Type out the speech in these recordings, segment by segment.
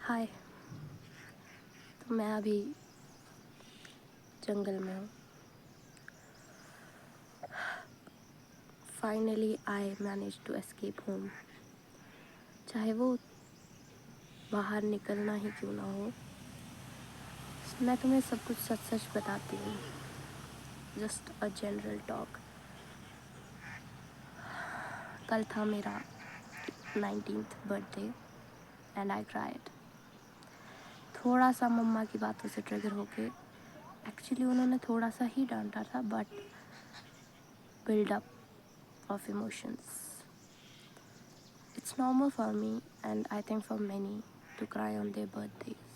हाय। तो मैं अभी जंगल में हूँ। Finally I manage to escape home. चाहे वो बाहर निकलना ही क्यों ना हो, मैं तुम्हें सब कुछ सच सच बताती हूँ। Just a general talk. कल था मेरा 19th birthday and I cried. थोड़ा सा मम्मा की बातों से ट्रिगर होके, एक्चुअली उन्होंने थोड़ा सा ही डांटा था, but buildup of emotions. It's normal for me and I think for many to cry on their birthdays.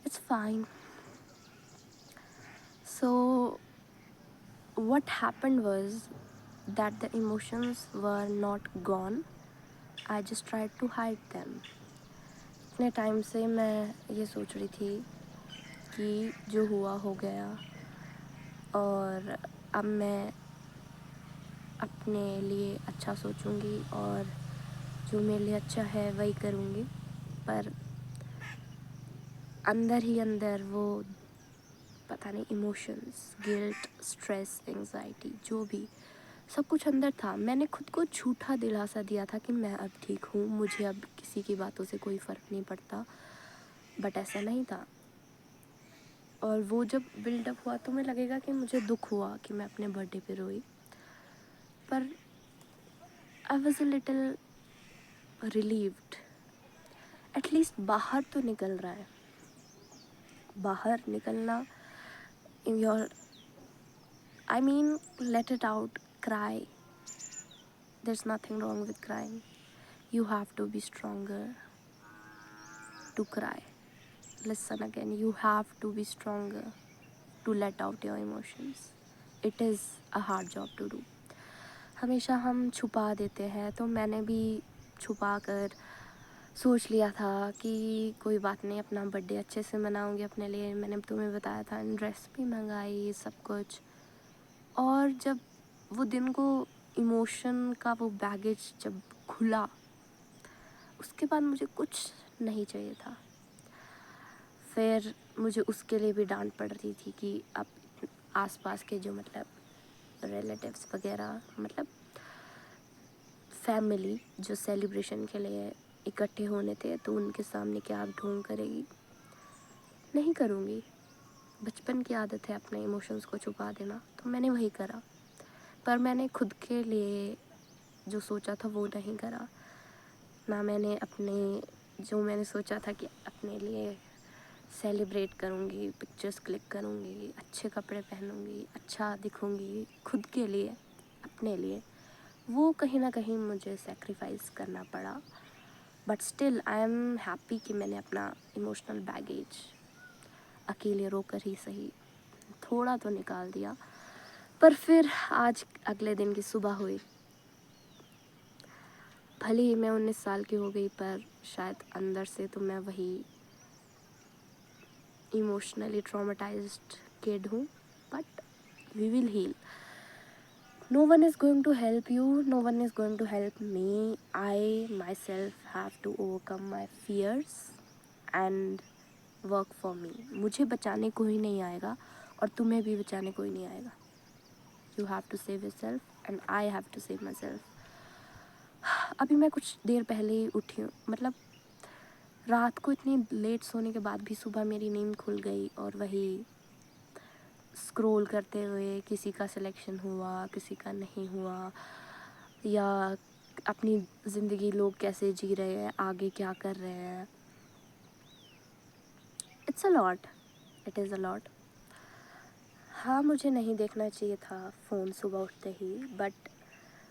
It's fine. So what happened was that the emotions were not gone. I just tried to hide them. इतने time से मैं ये सोच रही थी कि जो हुआ हो गया, और अब मैं अपने लिए अच्छा सोचूंगी और जो मेरे लिए अच्छा है वही करूंगी। पर अंदर ही अंदर वो पता नहीं, इमोशंस, गिल्ट, स्ट्रेस, एंजाइटी, जो भी सब कुछ अंदर था। मैंने खुद को झूठा दिलासा दिया था कि मैं अब ठीक हूँ, मुझे अब किसी की बातों से कोई फ़र्क नहीं पड़ता, बट ऐसा नहीं था। और वो जब बिल्डअप हुआ तो मुझे लगेगा कि मुझे दुख हुआ कि मैं अपने बर्थडे पे रोई, पर I was a little relieved. At least बाहर तो निकल रहा है। बाहर निकलना in your, I mean, let it out, cry. There's nothing wrong with crying. You have to be stronger to cry. Listen again, you have to be stronger to let out your emotions. It is a hard job to do. हमेशा हम छुपा देते हैं, तो मैंने भी छुपा कर सोच लिया था कि कोई बात नहीं, अपना बर्थडे अच्छे से मनाऊंगी अपने लिए। मैंने तुम्हें बताया था, ड्रेस भी मंगाई, सब कुछ। और जब वो दिन को इमोशन का वो बैगेज जब खुला, उसके बाद मुझे कुछ नहीं चाहिए था। फिर मुझे उसके लिए भी डांट पड़ रही थी कि अब आसपास के जो रिलेटिव्स वगैरह, फैमिली जो सेलिब्रेशन के लिए इकट्ठे होने थे, तो उनके सामने क्या आप ढोंग करेगी। नहीं करूँगी। बचपन की आदत है अपने इमोशंस को छुपा देना, तो मैंने वही करा। पर मैंने खुद के लिए जो सोचा था वो नहीं करा। ना मैंने जो मैंने सोचा था कि अपने लिए सेलिब्रेट करूँगी, पिक्चर्स क्लिक करूँगी, अच्छे कपड़े पहनूँगी, अच्छा दिखूँगी खुद के लिए, अपने लिए, वो कहीं ना कहीं मुझे सेक्रीफाइस करना पड़ा। But still I am happy कि मैंने अपना इमोशनल बैगेज अकेले रोकर ही सही थोड़ा तो निकाल दिया। पर फिर आज अगले दिन की सुबह हुई। भले ही मैं 19 साल की हो गई, पर शायद अंदर से तो मैं वही इमोशनली ट्रॉमेटाइज्ड किड हूँ। But we will heal. No one is going to help you, no one is going to help me. I myself have to overcome my fears and work for me. मुझे बचाने कोई नहीं आएगा और तुम्हें भी बचाने कोई नहीं आएगा. You have to save yourself and I have to save myself. अभी मैं कुछ देर पहले ही उठी हूँ, रात को इतनी लेट सोने के बाद भी सुबह मेरी नींद खुल गई और वही स्क्रॉल करते हुए किसी का सिलेक्शन हुआ, किसी का नहीं हुआ, या अपनी ज़िंदगी लोग कैसे जी रहे हैं, आगे क्या कर रहे हैं। It's a lot, it is a lot. हाँ, मुझे नहीं देखना चाहिए था फ़ोन सुबह उठते ही, बट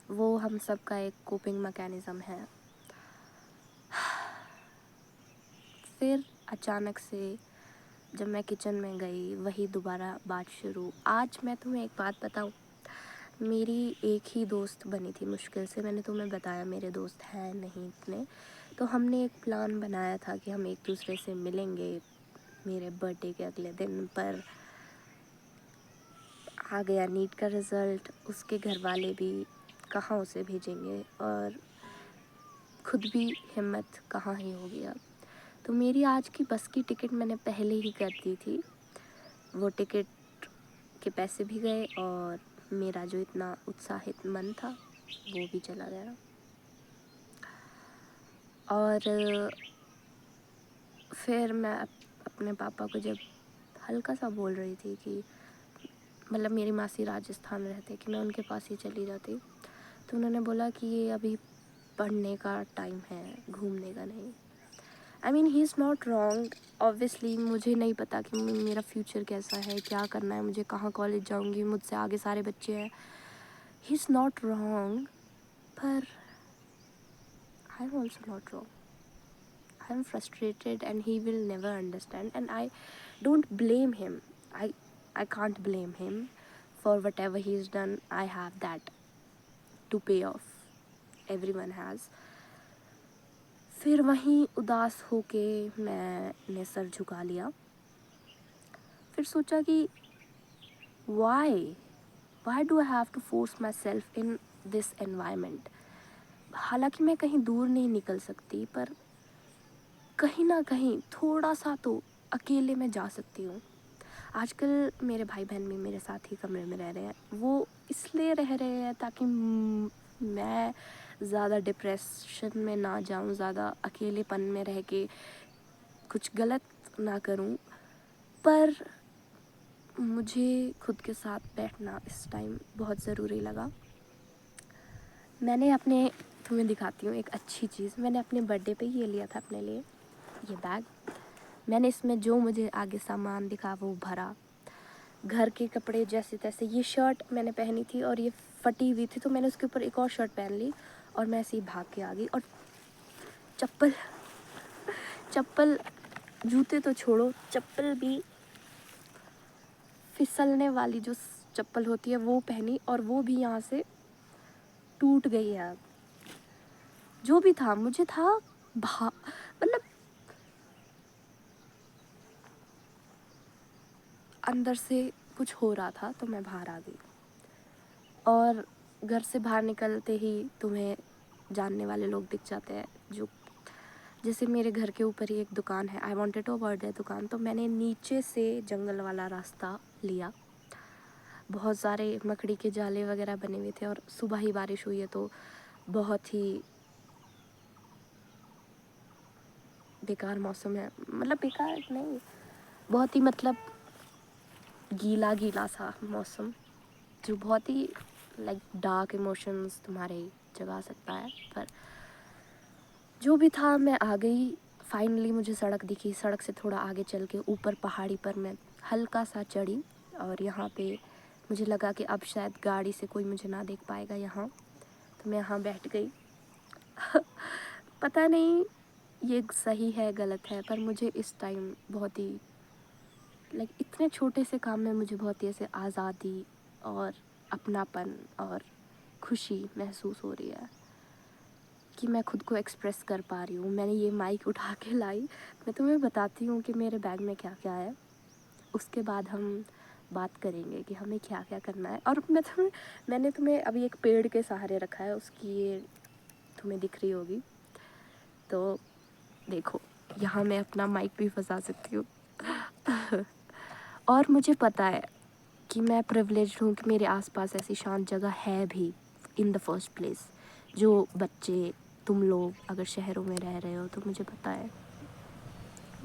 वो हम सब का एक कोपिंग मैकेनिज़्म है। फिर अचानक से जब मैं किचन में गई, वही दोबारा बात शुरू। आज मैं तुम्हें एक बात बताऊँ, मेरी एक ही दोस्त बनी थी मुश्किल से। मैंने तुम्हें बताया मेरे दोस्त हैं नहीं इतने, तो हमने एक प्लान बनाया था कि हम एक दूसरे से मिलेंगे मेरे बर्थडे के अगले दिन। पर आ गया नीट का रिज़ल्ट, उसके घर वाले भी कहाँ उसे भेजेंगे और खुद भी हिम्मत कहाँ ही हो गया। तो मेरी आज की बस की टिकट मैंने पहले ही कर दी थी। वो टिकट के पैसे भी गए और मेरा जो इतना उत्साहित मन था वो भी चला गया। और फिर मैं अपने पापा को जब हल्का सा बोल रही थी कि मतलब मेरी मासी राजस्थान रहते कि मैं उनके पास ही चली जाती, तो उन्होंने बोला कि ये अभी पढ़ने का टाइम है, घूमने का नहीं। I mean he is not wrong. Obviously मुझे नहीं पता कि मेरा फ्यूचर कैसा है, क्या करना है मुझे, कहाँ कॉलेज जाऊँगी, मुझसे आगे सारे बच्चे हैं। ही इज़ नॉट रॉन्ग, पर I am also not wrong. I am frustrated and he will never understand, and I don't blame him. I can't blame him for whatever he's done. I have that to pay off. Everyone has. फिर वहीं उदास होके मैंने sir झुका लिया। फिर सोचा कि why do I have to force myself in this environment? हालांकि मैं कहीं दूर नहीं निकल सकती, पर कहीं ना कहीं थोड़ा सा तो अकेले में जा सकती हूँ। आजकल मेरे भाई बहन भी मेरे साथ ही कमरे में रह रहे हैं। वो इसलिए रह रहे हैं ताकि मैं ज़्यादा डिप्रेशन में ना जाऊँ, ज़्यादा अकेलेपन में रह के कुछ गलत ना करूँ। पर मुझे खुद के साथ बैठना इस टाइम बहुत ज़रूरी लगा। मैंने तुम्हें दिखाती हूँ एक अच्छी चीज़। मैंने अपने बर्थडे पे ये लिया था अपने लिए, ये बैग। मैंने इसमें जो मुझे आगे सामान दिखा वो भरा, घर के कपड़े जैसे तैसे। ये शर्ट मैंने पहनी थी और ये फटी हुई थी, तो मैंने उसके ऊपर एक और शर्ट पहन ली और मैं ऐसे ही भाग के आ गई। और चप्पल जूते तो छोड़ो, चप्पल भी फिसलने वाली जो चप्पल होती है वो पहनी, और वो भी यहाँ से टूट गई है। अब जो भी था मुझे था मतलब अंदर से कुछ हो रहा था, तो मैं बाहर आ गई। और घर से बाहर निकलते ही तुम्हें जानने वाले लोग दिख जाते हैं। जो जैसे मेरे घर के ऊपर ही एक दुकान है, I wanted to avoid that दुकान, तो मैंने नीचे से जंगल वाला रास्ता लिया। बहुत सारे मकड़ी के जाले वगैरह बने हुए थे और सुबह ही बारिश हुई है, तो बहुत ही बेकार मौसम है। मतलब बेकार नहीं, बहुत ही मतलब गीला गीला सा मौसम, जो बहुत ही लाइक डार्क इमोशंस तुम्हारे जगा सकता है। पर जो भी था मैं आ गई। फाइनली मुझे सड़क दिखी। सड़क से थोड़ा आगे चल के ऊपर पहाड़ी पर मैं हल्का सा चढ़ी, और यहाँ पे मुझे लगा कि अब शायद गाड़ी से कोई मुझे ना देख पाएगा यहाँ, तो मैं यहाँ बैठ गई। पता नहीं ये सही है गलत है, पर मुझे इस टाइम बहुत ही लाइक इतने छोटे से काम में मुझे बहुत ही ऐसे आज़ादी और अपनापन और खुशी महसूस हो रही है कि मैं खुद को एक्सप्रेस कर पा रही हूँ। मैंने ये माइक उठा के लाई। मैं तुम्हें बताती हूँ कि मेरे बैग में क्या क्या है, उसके बाद हम बात करेंगे कि हमें क्या क्या करना है। और मैंने तुम्हें अभी एक पेड़ के सहारे रखा है, उसकी ये तुम्हें दिख रही होगी, तो देखो यहाँ मैं अपना माइक भी फंसा सकती हूँ। और मुझे पता है कि मैं प्रिविलेज्ड हूँ कि मेरे आसपास ऐसी शांत जगह है भी इन द फर्स्ट प्लेस। जो बच्चे तुम लोग अगर शहरों में रह रहे हो तो मुझे पता है,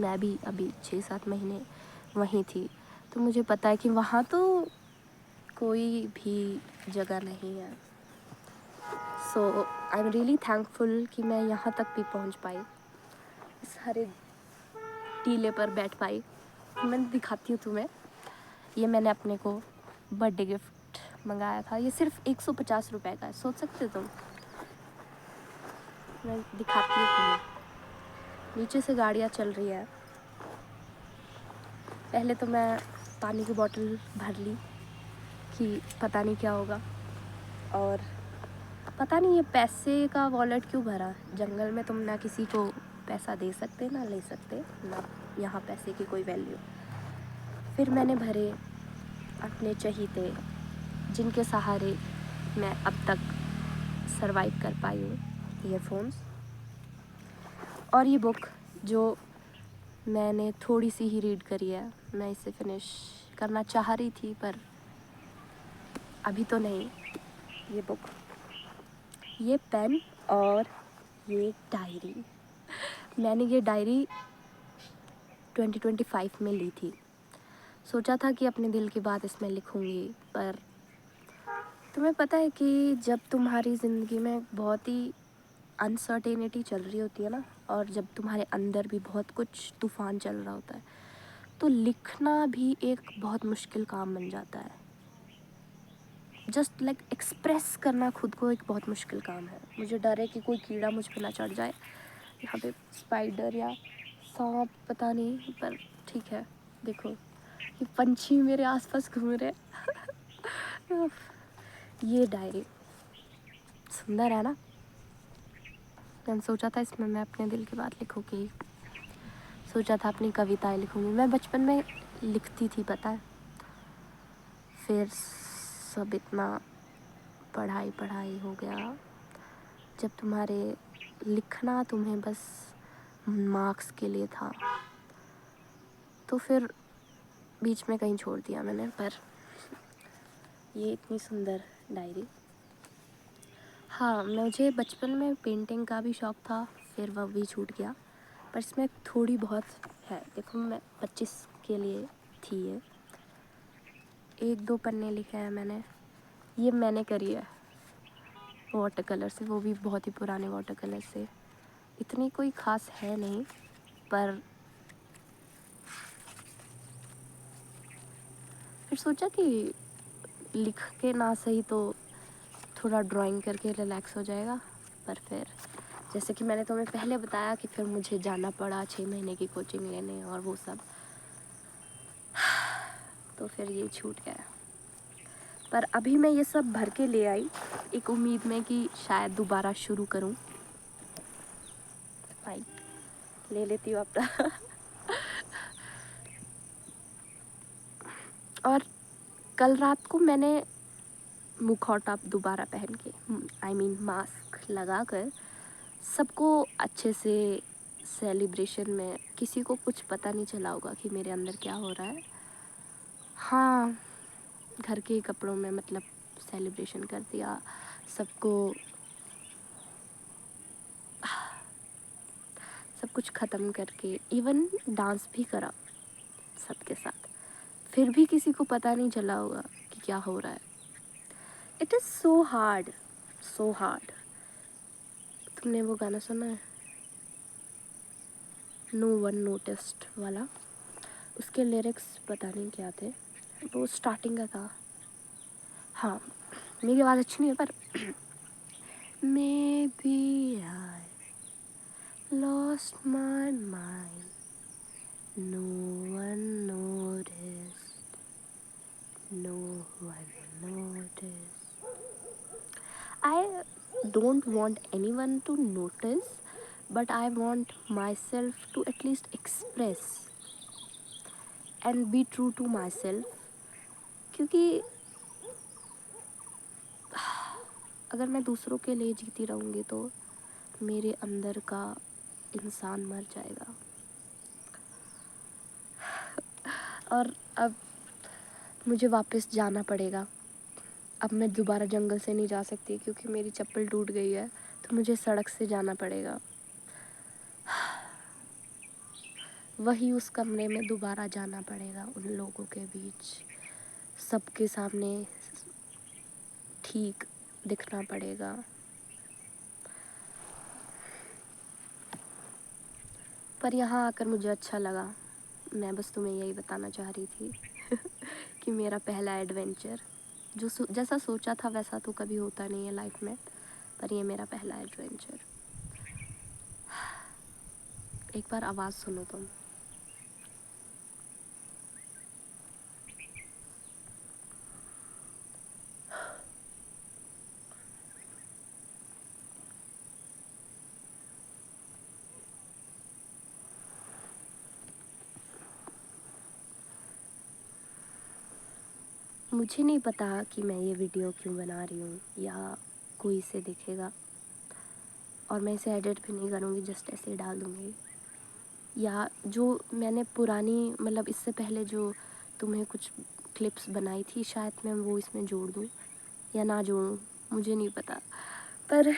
मैं भी अभी 6-7 महीने वहीं थी, तो मुझे पता है कि वहाँ तो कोई भी जगह नहीं है। सो आई एम रियली थैंकफुल कि मैं यहाँ तक भी पहुँच पाई, इस हरे टीले पर बैठ पाई। मैं दिखाती हूँ तुम्हें। ये मैंने अपने को बर्थडे गिफ्ट मंगाया था। ये सिर्फ 150 रुपये का है, सोच सकते हो तुम। मैं दिखाती हूँ तुम्हें। नीचे से गाड़ियाँ चल रही है। पहले तो मैं पानी की बोतल भर ली कि पता नहीं क्या होगा, और पता नहीं ये पैसे का वॉलेट क्यों भरा। जंगल में तुम ना किसी को पैसा दे सकते ना ले सकते, ना यहाँ पैसे की कोई वैल्यू। फिर मैंने भरे अपने चहीते, जिनके सहारे मैं अब तक सरवाइव कर पाई हूँ, ईयरफोन्स और ये बुक जो मैंने थोड़ी सी ही रीड करी है, मैं इसे फिनिश करना चाह रही थी पर अभी तो नहीं। ये बुक, ये पेन और ये डायरी, मैंने ये डायरी 2025 में ली थी। सोचा था कि अपने दिल की बात इसमें लिखूंगी, पर तुम्हें पता है कि जब तुम्हारी ज़िंदगी में बहुत ही अनसर्टेनिटी चल रही होती है ना, और जब तुम्हारे अंदर भी बहुत कुछ तूफान चल रहा होता है, तो लिखना भी एक बहुत मुश्किल काम बन जाता है। जस्ट लाइक एक्सप्रेस करना खुद को एक बहुत मुश्किल काम है। मुझे डर है कि कोई कीड़ा मुझ पे ना चढ़ जाए, यहाँ पे स्पाइडर या सांप, पता नहीं, पर ठीक है। देखो ये पंछी मेरे आसपास घूम रहे हैं। ये डायरी सुंदर है ना। मैंने सोचा था इसमें मैं अपने दिल की बात लिखूँगी, सोचा था अपनी कविताएं लिखूँगी। मैं बचपन में लिखती थी, पता है। फिर सब इतना पढ़ाई पढ़ाई हो गया। जब तुम्हारे लिखना तुम्हें बस मार्क्स के लिए था, तो फिर बीच में कहीं छोड़ दिया मैंने। पर ये इतनी सुंदर डायरी। हाँ, मुझे बचपन में पेंटिंग का भी शौक़ था, फिर वह भी छूट गया। पर इसमें थोड़ी बहुत है। देखो, मैं 25 के लिए थी ये। 1-2 पन्ने लिखे हैं मैंने। ये मैंने करी है वाटर कलर से, वो भी बहुत ही पुराने वाटर कलर से। इतनी कोई ख़ास है नहीं, पर फिर सोचा कि लिख के ना सही तो थोड़ा ड्राइंग करके रिलैक्स हो जाएगा। पर फिर जैसे कि मैंने तुम्हें पहले बताया कि फिर मुझे जाना पड़ा 6 महीने की कोचिंग लेने और वो सब, तो फिर ये छूट गया। पर अभी मैं ये सब भर के ले आई, एक उम्मीद में कि शायद दोबारा शुरू करूं। माइक ले लेती हूँ अपना। और कल रात को मैंने मुखौटा दोबारा पहन के, आई मीन मास्क लगा कर, सबको अच्छे से सेलिब्रेशन में, किसी को कुछ पता नहीं चला होगा कि मेरे अंदर क्या हो रहा है। हाँ, घर के कपड़ों में मतलब सेलिब्रेशन कर दिया सबको, सब कुछ ख़त्म करके, इवन डांस भी करा सबके साथ। फिर भी किसी को पता नहीं चला होगा कि क्या हो रहा है। It is so hard, so hard. तुमने वो गाना सुना है, नो वन नोटिस्ड वाला? उसके लिरिक्स पता नहीं क्या थे, वो स्टार्टिंग का था। हाँ, मेरी आवाज़ अच्छी नहीं है, पर maybe I lost my mind, no one noticed, no one noticed. I don't want anyone to notice, but I want myself to at least express and be true to myself. क्योंकि अगर मैं दूसरों के लिए जीती रहूँगी तो मेरे अंदर का इंसान मर जाएगा। और अब मुझे वापस जाना पड़ेगा। अब मैं दोबारा जंगल से नहीं जा सकती क्योंकि मेरी चप्पल टूट गई है, तो मुझे सड़क से जाना पड़ेगा। वही उस कमरे में दोबारा जाना पड़ेगा, उन लोगों के बीच, सबके सामने ठीक दिखना पड़ेगा। पर यहाँ आकर मुझे अच्छा लगा। मैं बस तुम्हें यही बताना चाह रही थी कि मेरा पहला एडवेंचर, जो जैसा सोचा था वैसा तो कभी होता नहीं है लाइफ में, पर ये मेरा पहला एडवेंचर। एक बार आवाज़ सुनो तुम। मुझे नहीं पता कि मैं ये वीडियो क्यों बना रही हूँ या कोई इसे देखेगा, और मैं इसे एडिट भी नहीं करूँगी, जस्ट ऐसे ही डाल दूँगी। या जो मैंने पुरानी मतलब इससे पहले जो तुम्हें कुछ क्लिप्स बनाई थी, शायद मैं वो इसमें जोड़ दूँ या ना जोड़ूँ, मुझे नहीं पता। पर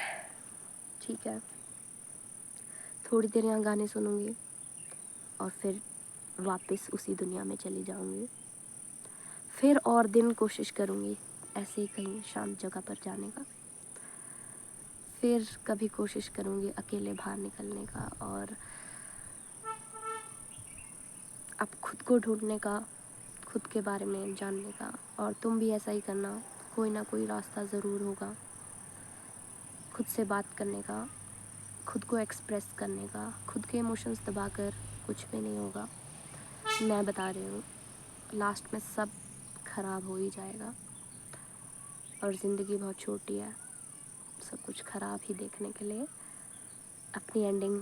ठीक है, थोड़ी देर यहाँ गाने सुनूँगी और फिर वापस उसी दुनिया में चली जाऊँगी। फिर और दिन कोशिश करूँगी ऐसे ही कहीं शांत जगह पर जाने का। फिर कभी कोशिश करूँगी अकेले बाहर निकलने का और अब खुद को ढूंढने का, खुद के बारे में जानने का। और तुम भी ऐसा ही करना, कोई ना कोई रास्ता ज़रूर होगा खुद से बात करने का, खुद को एक्सप्रेस करने का। खुद के इमोशंस दबाकर कुछ भी नहीं होगा, मैं बता रही हूँ। लास्ट में सब खराब हो ही जाएगा और ज़िंदगी बहुत छोटी है सब कुछ खराब ही देखने के लिए। अपनी एंडिंग